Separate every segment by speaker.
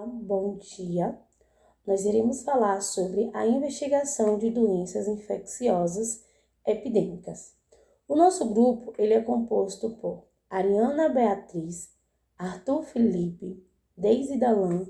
Speaker 1: Bom dia! Nós iremos falar sobre a investigação de doenças infecciosas epidêmicas. O nosso grupo ele é composto por Ariana Beatriz, Arthur Felipe, Deise Dalan,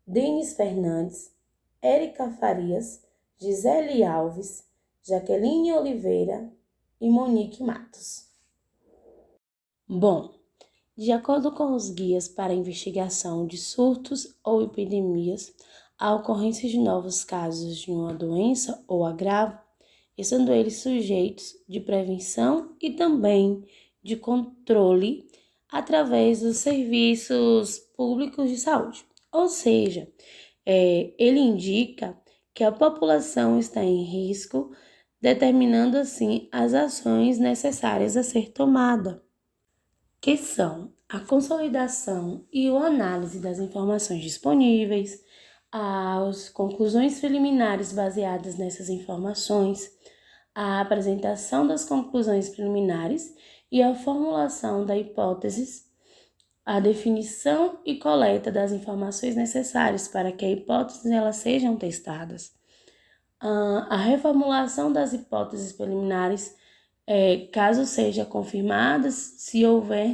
Speaker 1: Denis Fernandes, Érica Farias, Gisele Alves, Jaqueline Oliveira e Monique Matos. Bom, de acordo com os guias para a investigação de surtos ou epidemias, a ocorrência de novos casos de uma doença ou agravo, estando eles sujeitos de prevenção e também de controle através dos serviços públicos de saúde. Ou seja, ele indica que a população está em risco, determinando assim as ações necessárias a ser tomada, que são a consolidação e a análise das informações disponíveis, as conclusões preliminares baseadas nessas informações, a apresentação das conclusões preliminares e a formulação da hipóteses, a definição e coleta das informações necessárias para que a hipótese elas sejam testadas, a reformulação das hipóteses preliminares, caso seja confirmadas, se houver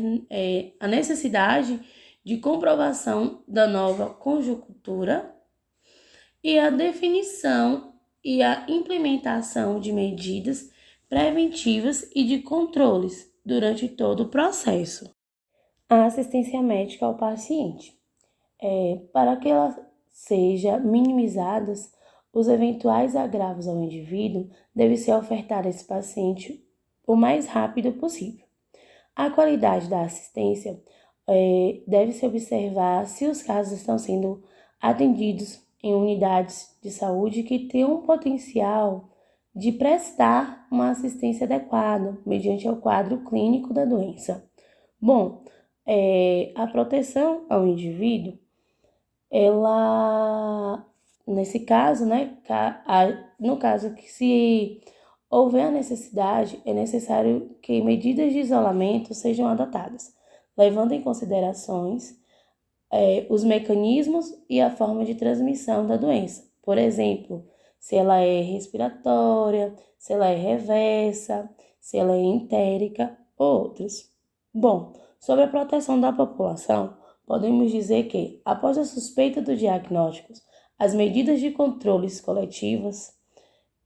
Speaker 1: a necessidade de comprovação da nova conjuntura, e a definição e a implementação de medidas preventivas e de controles durante todo o processo. A assistência médica ao paciente. Para que ela seja minimizadas, os eventuais agravos ao indivíduo deve ser ofertada a esse paciente o mais rápido possível. A qualidade da assistência deve-se observar se os casos estão sendo atendidos em unidades de saúde que tenham um potencial de prestar uma assistência adequada mediante o quadro clínico da doença. Bom, a proteção ao indivíduo, ela, nesse caso, no caso que se houver a necessidade, é necessário que medidas de isolamento sejam adotadas, levando em considerações os mecanismos e a forma de transmissão da doença. Por exemplo, se ela é respiratória, se ela é reversa, se ela é entérica ou outras. Bom, sobre a proteção da população, podemos dizer que, após a suspeita do diagnóstico, as medidas de controles coletivas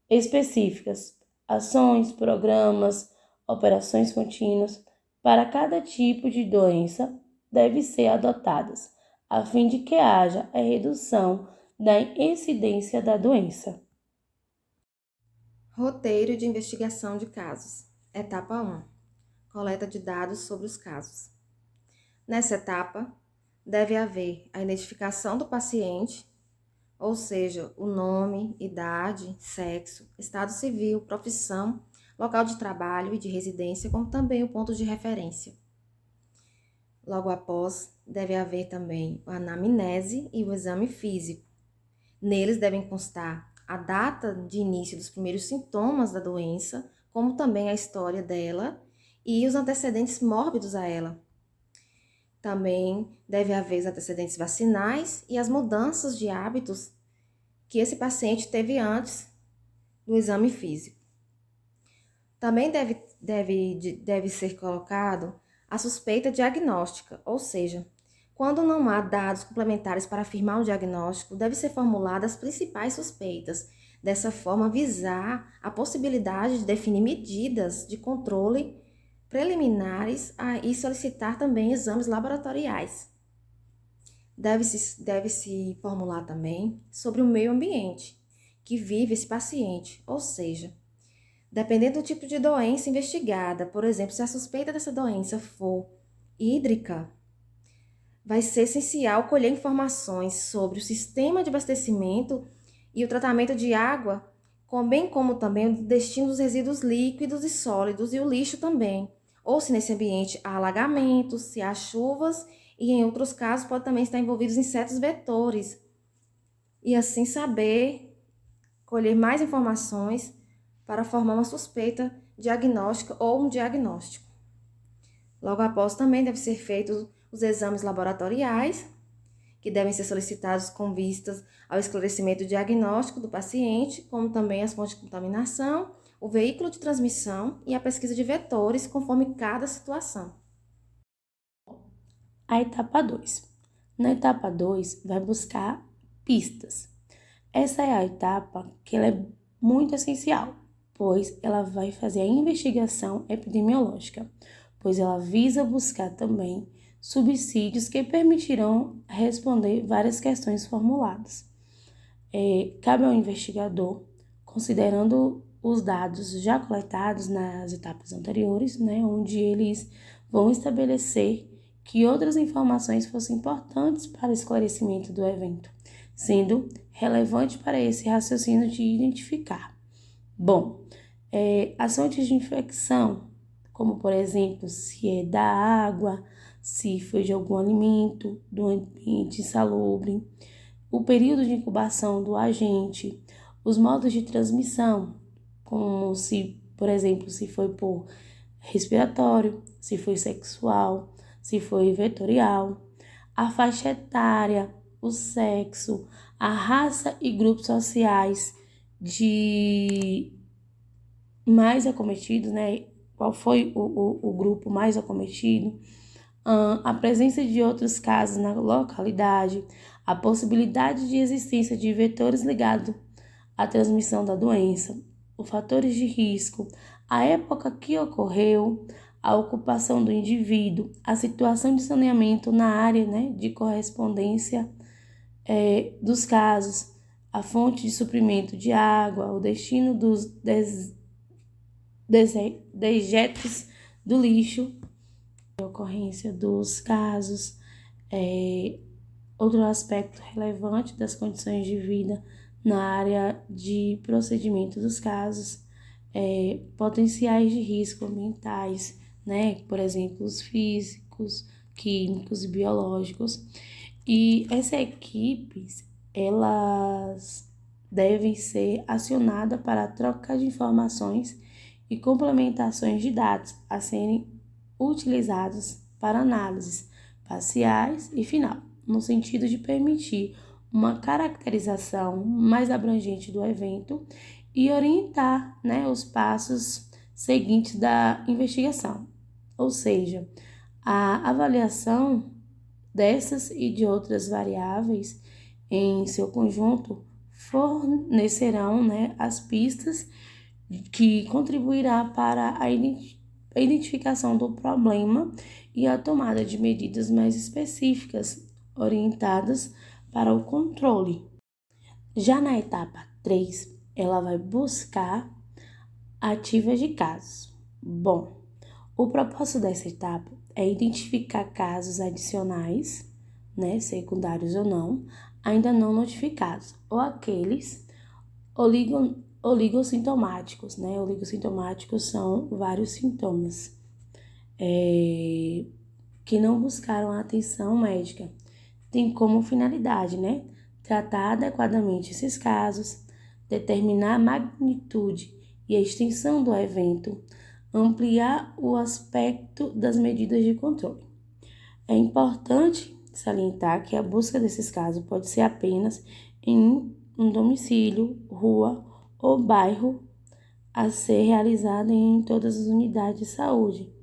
Speaker 1: específicas, ações, programas, operações contínuas para cada tipo de doença devem ser adotadas, a fim de que haja a redução da incidência da doença.
Speaker 2: Roteiro de investigação de casos. Etapa 1. Coleta de dados sobre os casos. Nessa etapa, deve haver a identificação do paciente, ou seja, o nome, idade, sexo, estado civil, profissão, local de trabalho e de residência, como também o ponto de referência. Logo após, deve haver também a anamnese e o exame físico. Neles devem constar a data de início dos primeiros sintomas da doença, como também a história dela e os antecedentes mórbidos a ela. Também deve haver os antecedentes vacinais e as mudanças de hábitos que esse paciente teve antes do exame físico. Também deve ser colocado a suspeita diagnóstica, ou seja, quando não há dados complementares para afirmar um diagnóstico, deve ser formuladas as principais suspeitas. Dessa forma, visar a possibilidade de definir medidas de controle preliminares e solicitar também exames laboratoriais. Deve-se formular também sobre o meio ambiente que vive esse paciente, ou seja, dependendo do tipo de doença investigada, por exemplo, se a suspeita dessa doença for hídrica, vai ser essencial colher informações sobre o sistema de abastecimento e o tratamento de água, bem como também o destino dos resíduos líquidos e sólidos e o lixo também. Ou se nesse ambiente há alagamentos, se há chuvas e em outros casos pode também estar envolvidos insetos vetores. E assim saber colher mais informações para formar uma suspeita diagnóstica ou um diagnóstico. Logo após também deve ser feito os exames laboratoriais que devem ser solicitados com vistas ao esclarecimento diagnóstico do paciente, como também as fontes de contaminação, o veículo de transmissão e a pesquisa de vetores conforme cada situação.
Speaker 1: A etapa 2. Na etapa 2, vai buscar pistas. Essa é a etapa que ela é muito essencial, pois ela vai fazer a investigação epidemiológica, pois ela visa buscar também subsídios que permitirão responder várias questões formuladas. Cabe ao investigador, considerando os dados já coletados nas etapas anteriores, né, onde eles vão estabelecer que outras informações fossem importantes para o esclarecimento do evento, sendo relevante para esse raciocínio de identificar. Bom, as fontes de infecção, como por exemplo, se é da água, se foi de algum alimento, do ambiente insalubre, o período de incubação do agente, os modos de transmissão, como se, por exemplo, se foi por respiratório, se foi sexual, se foi vetorial, a faixa etária, o sexo, a raça e grupos sociais de mais acometidos, né? Qual foi o grupo mais acometido, a presença de outros casos na localidade, a possibilidade de existência de vetores ligados à transmissão da doença, os fatores de risco, a época que ocorreu, a ocupação do indivíduo, a situação de saneamento na área, né, de correspondência dos casos, a fonte de suprimento de água, o destino dos dejetos do lixo, a ocorrência dos casos, outro aspecto relevante das condições de vida na área de procedimento dos casos, potenciais de risco ambientais, né? Por exemplo, os físicos, químicos e biológicos. E essas equipes, elas devem ser acionadas para a troca de informações e complementações de dados a serem utilizados para análises parciais e final, no sentido de permitir uma caracterização mais abrangente do evento e orientar, né, os passos seguintes da investigação, ou seja, a avaliação dessas e de outras variáveis em seu conjunto fornecerão, né, as pistas que contribuirá para a identificação do problema e a tomada de medidas mais específicas orientadas para o controle. Já na etapa 3, ela vai buscar ativas de casos. Bom, o propósito dessa etapa é identificar casos adicionais, né, secundários ou não, ainda não notificados, ou aqueles oligossintomáticos, né? Oligossintomáticos são vários sintomas que não buscaram a atenção médica. Tem como finalidade, né? Tratar adequadamente esses casos, determinar a magnitude e a extensão do evento, ampliar o aspecto das medidas de controle. É importante salientar que a busca desses casos pode ser apenas em um domicílio, rua ou bairro a ser realizada em todas as unidades de saúde,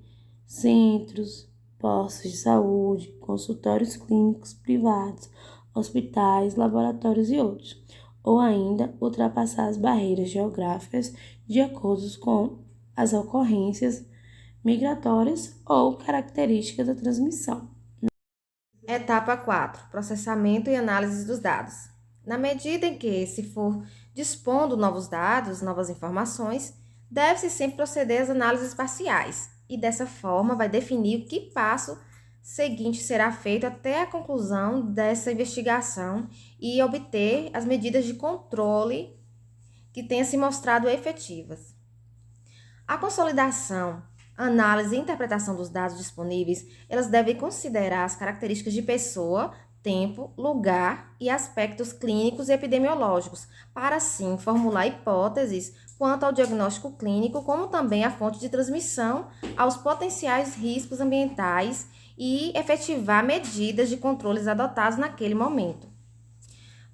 Speaker 1: centros, postos de saúde, consultórios clínicos privados, hospitais, laboratórios e outros, ou ainda ultrapassar as barreiras geográficas de acordo com as ocorrências migratórias ou características da transmissão.
Speaker 2: Etapa 4. Processamento e análise dos dados. Na medida em que se for dispondo novos dados, novas informações, deve-se sempre proceder às análises parciais e dessa forma vai definir o que passo seguinte será feito até a conclusão dessa investigação e obter as medidas de controle que tenham se mostrado efetivas. A consolidação, análise e interpretação dos dados disponíveis, elas devem considerar as características de pessoa, tempo, lugar e aspectos clínicos e epidemiológicos, para assim formular hipóteses quanto ao diagnóstico clínico, como também a fonte de transmissão, aos potenciais riscos ambientais e efetivar medidas de controles adotados naquele momento.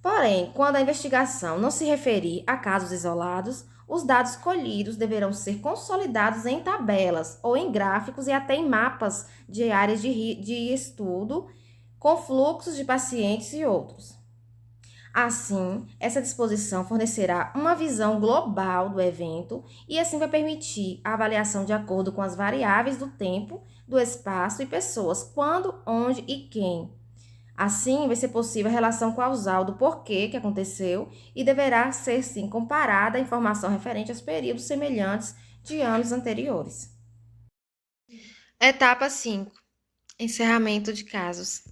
Speaker 2: Porém, quando a investigação não se referir a casos isolados, os dados colhidos deverão ser consolidados em tabelas ou em gráficos e até em mapas de áreas de estudo, com fluxos de pacientes e outros. Assim, essa disposição fornecerá uma visão global do evento e assim vai permitir a avaliação de acordo com as variáveis do tempo, do espaço e pessoas, quando, onde e quem. Assim, vai ser possível a relação causal do porquê que aconteceu e deverá ser, sim, comparada a informação referente aos períodos semelhantes de anos anteriores. Etapa 5. Encerramento de casos.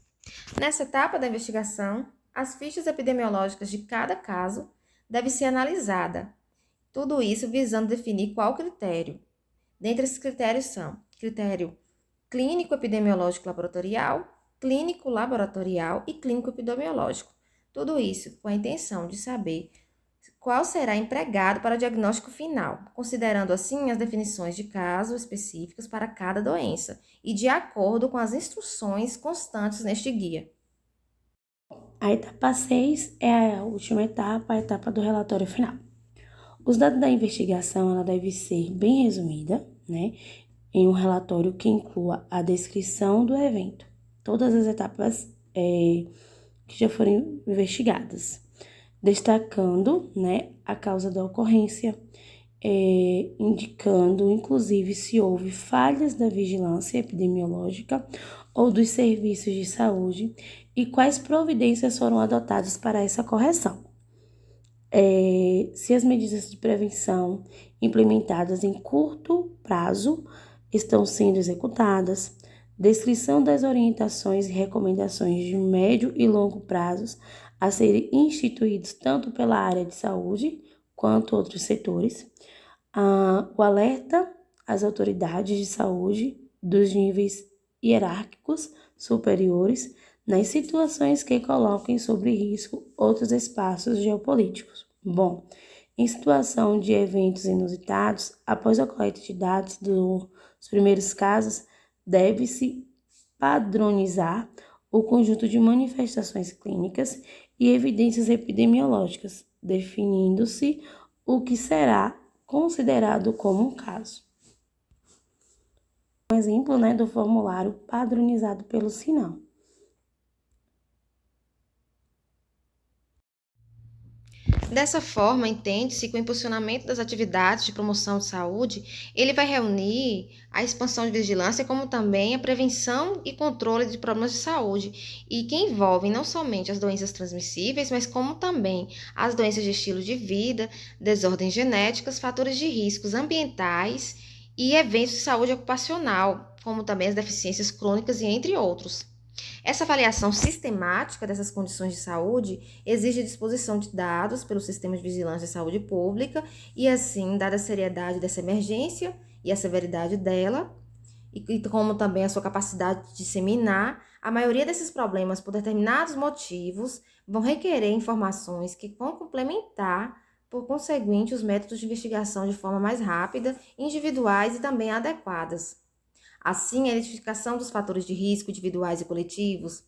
Speaker 2: Nessa etapa da investigação, as fichas epidemiológicas de cada caso devem ser analisadas. Tudo isso visando definir qual critério. Dentre esses critérios são critério clínico epidemiológico laboratorial, clínico laboratorial e clínico epidemiológico. Tudo isso com a intenção de saber qual será empregado para o diagnóstico final, considerando assim as definições de casos específicos para cada doença e de acordo com as instruções constantes neste guia.
Speaker 1: A etapa 6 é a última etapa, a etapa do relatório final. Os dados da investigação ela deve ser bem resumida, né, em um relatório que inclua a descrição do evento, todas as etapas que já foram investigadas, destacando, né, a causa da ocorrência, indicando, inclusive, se houve falhas da vigilância epidemiológica ou dos serviços de saúde e quais providências foram adotadas para essa correção. Se as medidas de prevenção implementadas em curto prazo estão sendo executadas, descrição das orientações e recomendações de médio e longo prazos a serem instituídos tanto pela área de saúde quanto outros setores, o alerta às autoridades de saúde dos níveis hierárquicos superiores nas situações que coloquem sob risco outros espaços geopolíticos. Bom, em situação de eventos inusitados, após a coleta de dados dos primeiros casos, deve-se padronizar o conjunto de manifestações clínicas e evidências epidemiológicas, definindo-se o que será considerado como um caso. Um exemplo, né, do formulário padronizado pelo Sinal.
Speaker 2: Dessa forma, entende-se que o impulsionamento das atividades de promoção de saúde, ele vai reunir a expansão de vigilância, como também a prevenção e controle de problemas de saúde, e que envolvem não somente as doenças transmissíveis, mas como também as doenças de estilo de vida, desordens genéticas, fatores de riscos ambientais e eventos de saúde ocupacional, como também as deficiências crônicas e entre outros. Essa avaliação sistemática dessas condições de saúde exige a disposição de dados pelo Sistema de Vigilância de Saúde Pública e, assim, dada a seriedade dessa emergência e a severidade dela, e como também a sua capacidade de disseminar, a maioria desses problemas, por determinados motivos, vão requerer informações que vão complementar, por conseguinte, os métodos de investigação de forma mais rápida, individuais e também adequadas. Assim, a identificação dos fatores de risco individuais e coletivos,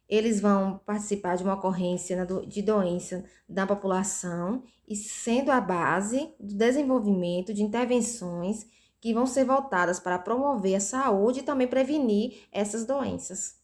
Speaker 2: eles vão participar de uma ocorrência de doença da população e sendo a base do desenvolvimento de intervenções que vão ser voltadas para promover a saúde e também prevenir essas doenças.